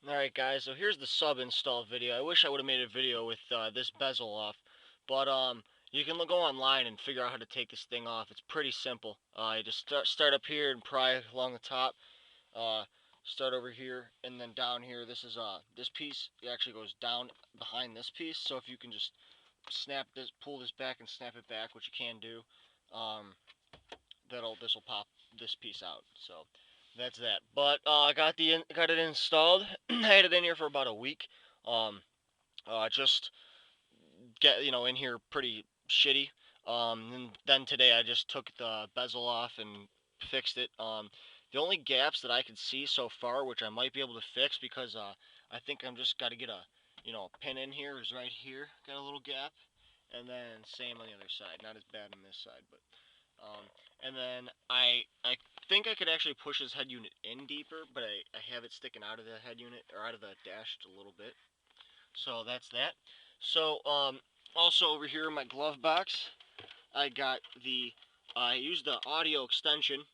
Alright guys, so here's the sub install video. I wish I would have made a video with this bezel off, but you can go online and figure out how to take this thing off. It's pretty simple. You just start up here and pry along the top. Uh, Start over here and then down here. This is this piece. It actually goes down behind this piece. So if you can just pull this back and snap it back, which you can do, um, this will pop this piece out. So that's that. But I got it installed. I had it in here for about a week. Um, just get in here pretty shitty. And then today I just took the bezel off and fixed it. The only gaps that I could see so far, which I might be able to fix because I think I'm just got to get a pin in here, is right here. Got a little gap, and then same on the other side. Not as bad on this side, but um, and then I think I could actually push this head unit in deeper, but I have it sticking out of the head unit or out of the dash just a little bit. So that's that. So also over here in my glove box, I got I used the audio extension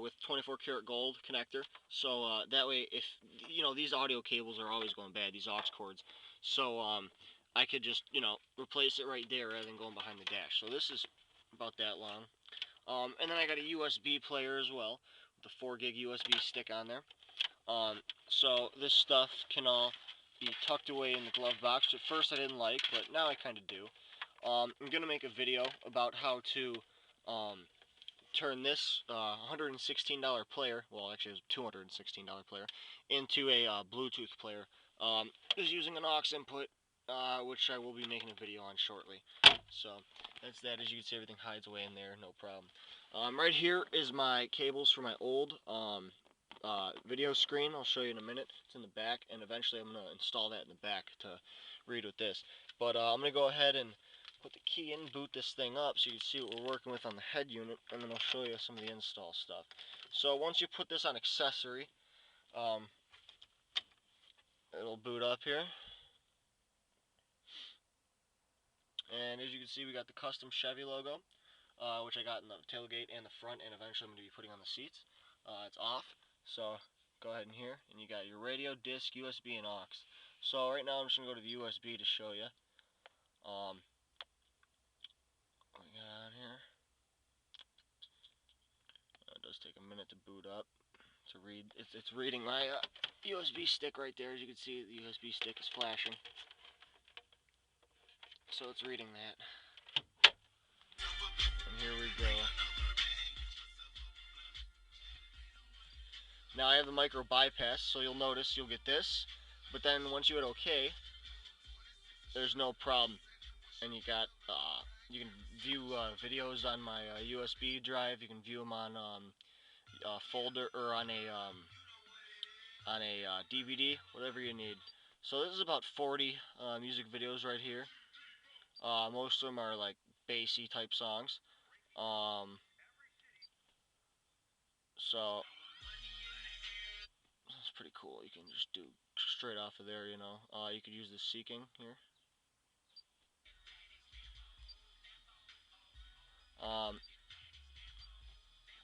with 24 karat gold connector. So that way, if these audio cables are always going bad, these aux cords. So I could just replace it right there rather than going behind the dash. So this is about that long. And then I got a USB player as well with a 4 gig USB stick on there. So this stuff can all be tucked away in the glove box. At first I didn't like, but now I kind of do. I'm going to make a video about how to turn this $116 player, well actually it was a $216 player, into a Bluetooth player. Just using an aux input, which I will be making a video on shortly. So that's that. As you can see, everything hides away in there, no problem. Right here is my cables for my old video screen. I'll show you in a minute. It's in the back, and eventually I'm going to install that in the back to read with this. But I'm going to go ahead and put the key in, boot this thing up so you can see what we're working with on the head unit, and then I'll show you some of the install stuff. So once you put this on accessory, it'll boot up here. And as you can see, we got the custom Chevy logo, which I got in the tailgate and the front, and eventually I'm going to be putting on the seats. It's off, so go ahead in here, and you got your radio, disc, USB, and aux. So right now I'm just going to go to the USB to show you. What we got on here. It does take a minute to boot up. To read, it's reading my USB stick right there. As you can see, the USB stick is flashing. So it's reading that. And here we go. Now I have the micro bypass, so you'll notice you'll get this, but then once you hit OK, there's no problem, and you got you can view videos on my USB drive. You can view them on folder or on a DVD, whatever you need. So this is about 40 music videos right here. Most of them are like bassy type songs. So that's pretty cool. You can just do straight off of there, you could use the seeking here.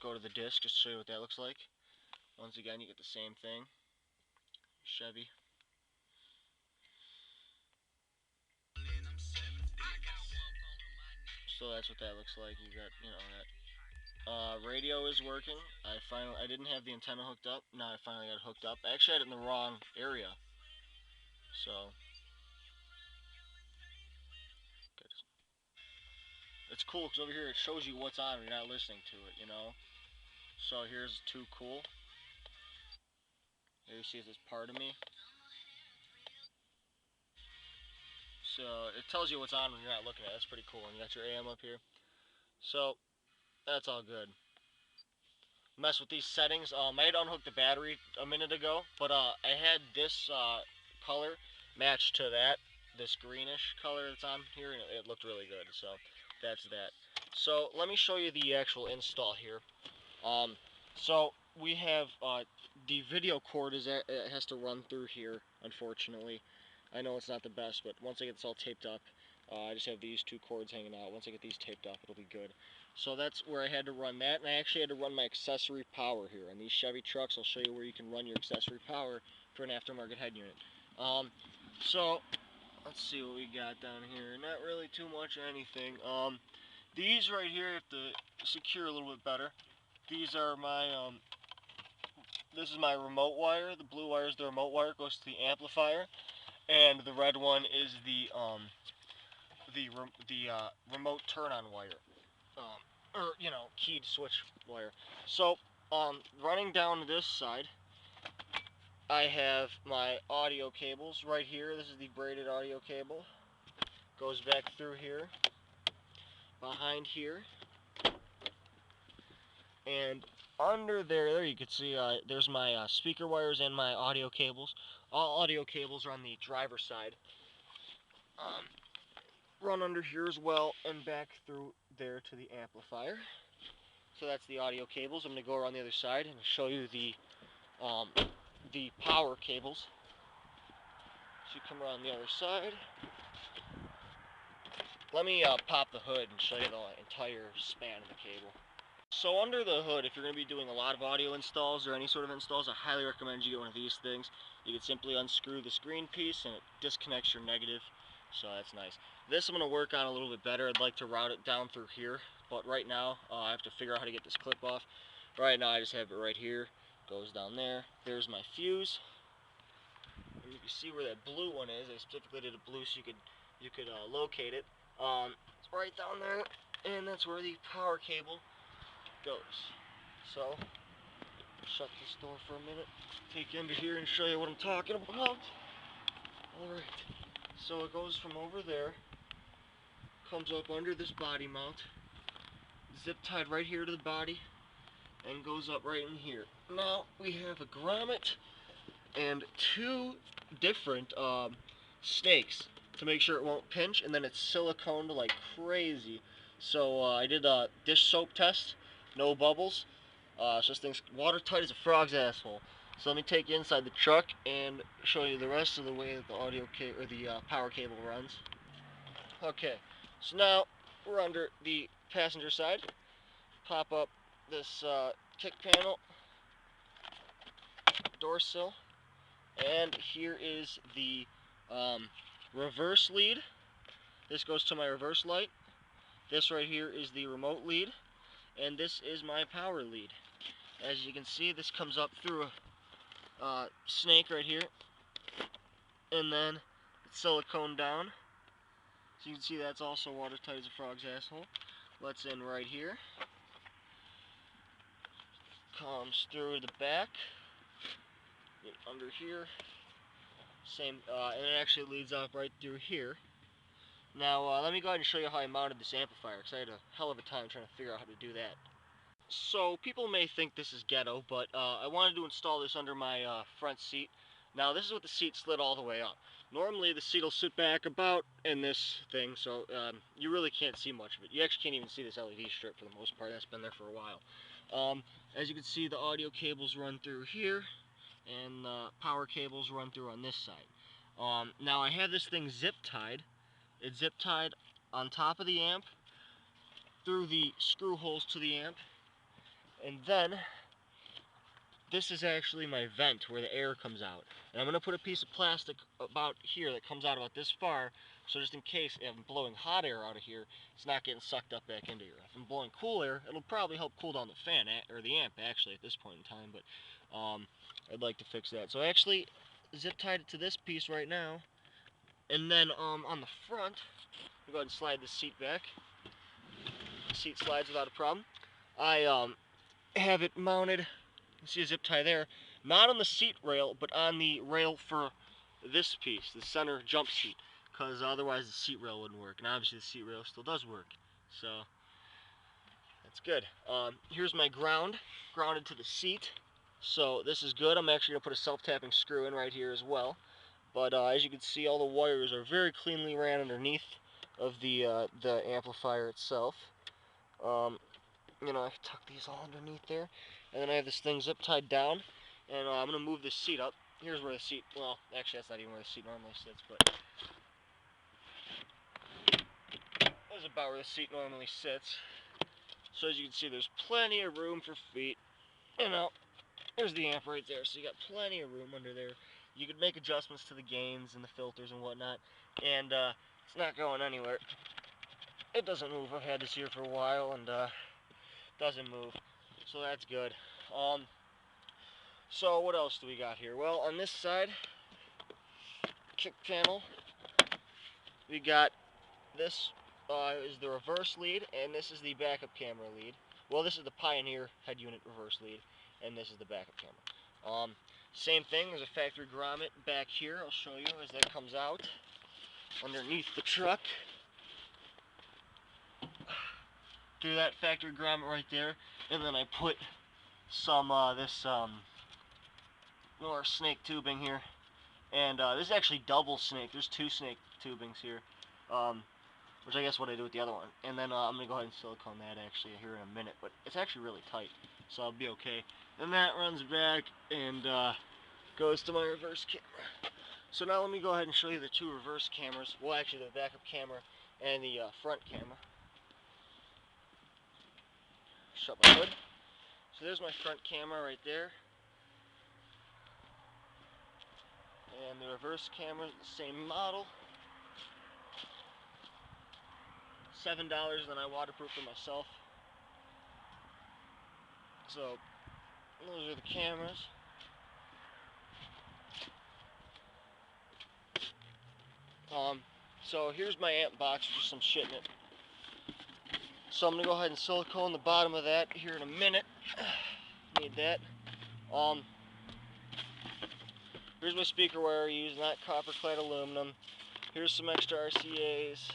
Go to the disc just to show you what that looks like. Once again, you get the same thing. Chevy. So that's what that looks like. You got, that. Radio is working. I didn't have the antenna hooked up. Now I finally got it hooked up. I actually had it in the wrong area. So it's cool because over here it shows you what's on when you're not listening to it. So here's Too Cool. There you see this part of me. So it tells you what's on when you're not looking at it. That's pretty cool. And you got your AM up here. So that's all good. Mess with these settings. I had unhooked the battery a minute ago, but I had this color matched to this greenish color that's on here, and it looked really good. So that's that. So let me show you the actual install here. So we have the video cord it has to run through here, unfortunately. I know it's not the best, but once I get this all taped up, I just have these two cords hanging out. Once I get these taped up, it'll be good. So that's where I had to run that, and I actually had to run my accessory power here. On these Chevy trucks, I'll show you where you can run your accessory power for an aftermarket head unit. So let's see what we got down here. Not really too much or anything. These right here you have to secure a little bit better. These are my this is my remote wire. The blue wire is the remote wire, goes to the amplifier, and the red one is the remote turn-on wire, or keyed switch wire. So running down this side, I have my audio cables right here. This is the braided audio cable. Goes back through here, behind here, and under there you can see there's my speaker wires and my audio cables. All audio cables are on the driver's side. Run under here as well and back through there to the amplifier. So that's the audio cables. I'm going to go around the other side and show you the power cables. So you come around the other side. Let me pop the hood and show you the entire span of the cable. So under the hood, if you're going to be doing a lot of audio installs or any sort of installs, I highly recommend you get one of these things. You can simply unscrew this green piece and it disconnects your negative, so that's nice. This I'm going to work on a little bit better. I'd like to route it down through here, but right now I have to figure out how to get this clip off. Right now I just have it right here, goes down there. There's my fuse. And you can see where that blue one is. I specifically did a blue so you could locate it. It's right down there, and that's where the power cable goes. So, shut this door for a minute, take you under here and show you what I'm talking about. Alright, so it goes from over there, comes up under this body mount, zip tied right here to the body, and goes up right in here. Now, we have a grommet and two different snakes to make sure it won't pinch, and then it's siliconed like crazy. So I did a dish soap test. No bubbles. So this thing's watertight as a frog's asshole. So let me take you inside the truck and show you the rest of the way that the power cable runs. Okay, so now we're under the passenger side. Pop up this kick panel, door sill, and here is the reverse lead. This goes to my reverse light. This right here is the remote lead. And this is my power lead. As you can see, this comes up through a snake right here, and then it's silicone down. So you can see that's also watertight as a frog's asshole. Let's in right here. Comes through the back, get under here. Same, and it actually leads up right through here. Now, let me go ahead and show you how I mounted this amplifier, because I had a hell of a time trying to figure out how to do that. So, people may think this is ghetto, but I wanted to install this under my front seat. Now, this is with the seat slid all the way up. Normally, the seat will sit back about in this thing, so you really can't see much of it. You actually can't even see this LED strip for the most part. That's been there for a while. As you can see, the audio cables run through here, and the power cables run through on this side. Now, I have this thing zip-tied. It's zip-tied on top of the amp, through the screw holes to the amp, and then this is actually my vent where the air comes out. And I'm going to put a piece of plastic about here that comes out about this far, so just in case if I'm blowing hot air out of here, it's not getting sucked up back into here. If I'm blowing cool air, it'll probably help cool down the fan, or the amp actually at this point in time, but I'd like to fix that. So I actually zip-tied it to this piece right now. And then on the front, I'll go ahead and slide the seat back. The seat slides without a problem. I have it mounted, you can see a zip tie there, not on the seat rail, but on the rail for this piece, the center jump seat, because otherwise the seat rail wouldn't work. And obviously the seat rail still does work, so that's good. Here's my grounded to the seat, so this is good. I'm actually going to put a self-tapping screw in right here as well. But as you can see, all the wires are very cleanly ran underneath of the amplifier itself. I tuck these all underneath there, and then I have this thing zip tied down, and I'm gonna move this seat up. Here's where the seat. Well, actually, that's not even where the seat normally sits, but this is about where the seat normally sits. So as you can see, there's plenty of room for feet. There's the amp right there, so you got plenty of room under there. you could make adjustments to the gains and the filters and whatnot, and it's not going anywhere. It doesn't move. I've had this here for a while, and doesn't move, so that's good. So what else do we got here? Well, on this side, kick panel, we got this is the reverse lead, and this is the backup camera lead. Well, this is the Pioneer head unit reverse lead, and this is the backup camera. Same thing, there's a factory grommet back here. I'll show you as that comes out underneath the truck. Through that factory grommet right there, and then I put some this more snake tubing here, and this is actually double snake. There's 2 snake tubings here, which I guess what I do with the other one. And then I'm gonna go ahead and silicone that actually here in a minute, but it's actually really tight, so I'll be okay. Then that runs back and goes to my reverse camera. So now let me go ahead and show you the 2 reverse cameras. Well, actually the backup camera and the front camera. Shut my hood. So there's my front camera right there. And the reverse camera is the same model. $7, then I waterproofed it myself. So those are the cameras. So here's my amp box with just some shit in it. So I'm gonna go ahead and silicone the bottom of that here in a minute. Need that. Here's my speaker wire I use, not copper clad aluminum. Here's some extra RCAs.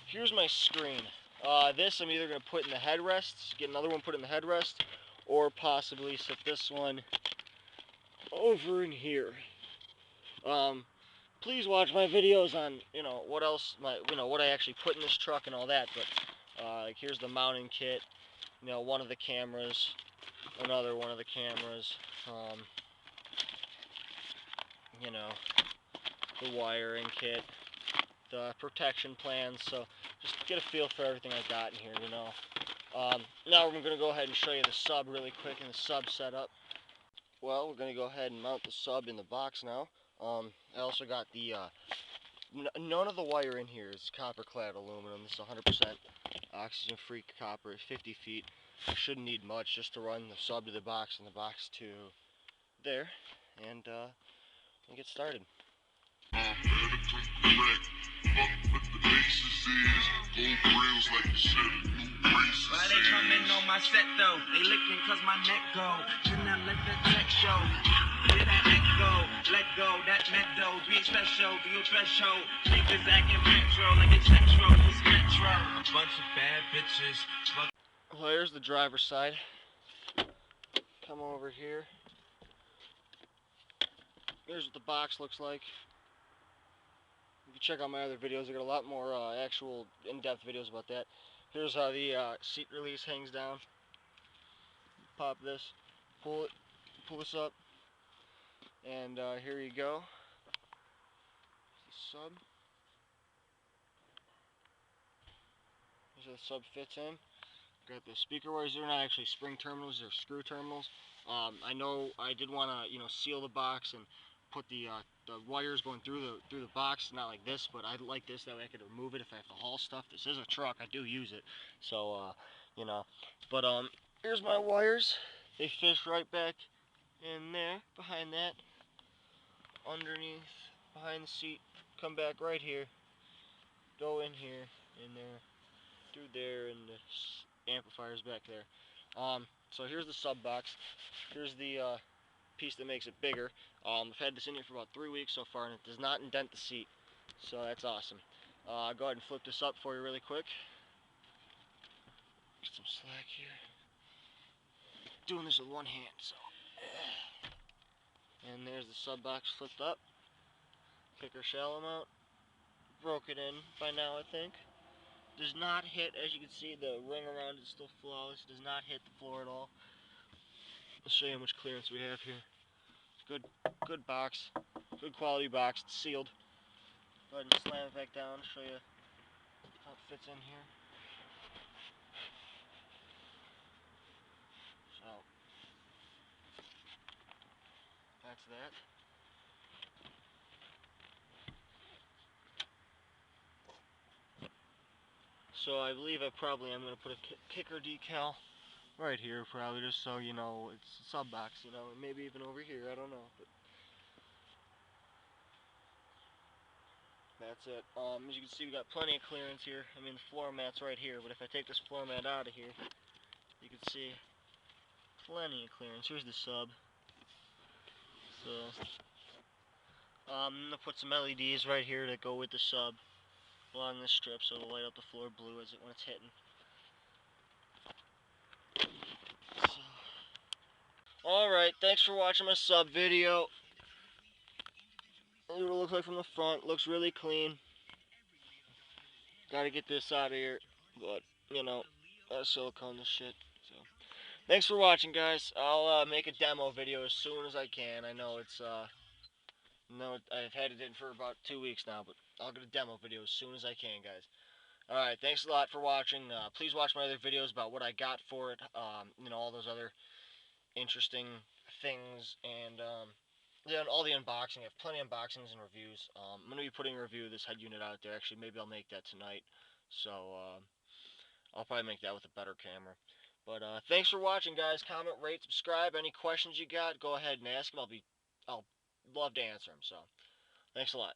Here's my screen. This I'm either gonna put in the headrests, get another one put in the headrest, or possibly set this one over in here. Please watch my videos on, what else, what I actually put in this truck and all that, but, like, here's the mounting kit, one of the cameras, another one of the cameras, the wiring kit, the protection plans, so just get a feel for everything I got in here, Now we're going to go ahead and show you the sub really quick and the sub setup. Well, we're going to go ahead and mount the sub in the box now. I also got the, none of the wire in here is copper clad aluminum. This is 100% oxygen free copper, 50 feet. Shouldn't need much just to run the sub to the box and the box to there. And we'll get started. Why they coming on my set though? They licking cause my neck go. Then I let the tech show. Did that neck go? Let go, that meadow. Be special, be your threshold. Niggas acting retro like it's retro. It's retro. A bunch of bad bitches. Well, here's the driver's side. Come over here. Here's what the box looks like. You can check out my other videos. I got a lot more actual in-depth videos about that. Here's how the seat release hangs down. Pop this, pull this up, and here you go. The sub. Here's how the sub fits in. Got the speaker wires. They're not actually spring terminals; they're screw terminals. I know I did want to, seal the box and put the wires going through the box, not like this, but I like this, that way I could remove it if I have to haul stuff. This is a truck, I do use it, so but here's my wires. They fish right back in there, behind that, underneath, behind the seat, come back right here, go in here, in there, through there, and the amplifier's back there. So here's the sub box. Here's the piece that makes it bigger. I've had this in here for about 3 weeks so far, and it does not indent the seat, so that's awesome. I'll go ahead and flip this up for you really quick. Get some slack here. Doing this with one hand, so. And there's the sub box flipped up. Kicker shallow mount. Broke it in by now, I think. Does not hit, as you can see, the ring around it is still flawless. Does not hit the floor at all. I'll show you how much clearance we have here. Good box, good quality box. It's sealed. Go ahead and slam it back down. Show you how it fits in here. So that's that. So I believe I'm going to put a kicker decal right here, probably, just so you know it's a sub box, you know, and maybe even over here, I don't know. But that's it. As you can see, we got plenty of clearance here. I mean, the floor mat's right here, but if I take this floor mat out of here, you can see plenty of clearance. Here's the sub. So, I'm gonna put some LEDs right here that go with the sub along this strip, so it'll light up the floor blue as when it's hitting. So, alright, thanks for watching my sub video. What it looks like from the front. Looks really clean. Gotta get this out of here, but you know, that's silicone this shit. So, thanks for watching, guys. I'll make a demo video as soon as I can. I know it's I've had it in for about 2 weeks now, but I'll get a demo video as soon as I can, guys. Alright, thanks a lot for watching. Please watch my other videos about what I got for it, you know, all those other interesting things, and yeah, all the unboxing. I have plenty of unboxings and reviews. I'm going to be putting a review of this head unit out there. Actually, maybe I'll make that tonight. So, I'll probably make that with a better camera. But, thanks for watching, guys. Comment, rate, subscribe. Any questions you got, go ahead and ask them. I'll love to answer them. So, thanks a lot.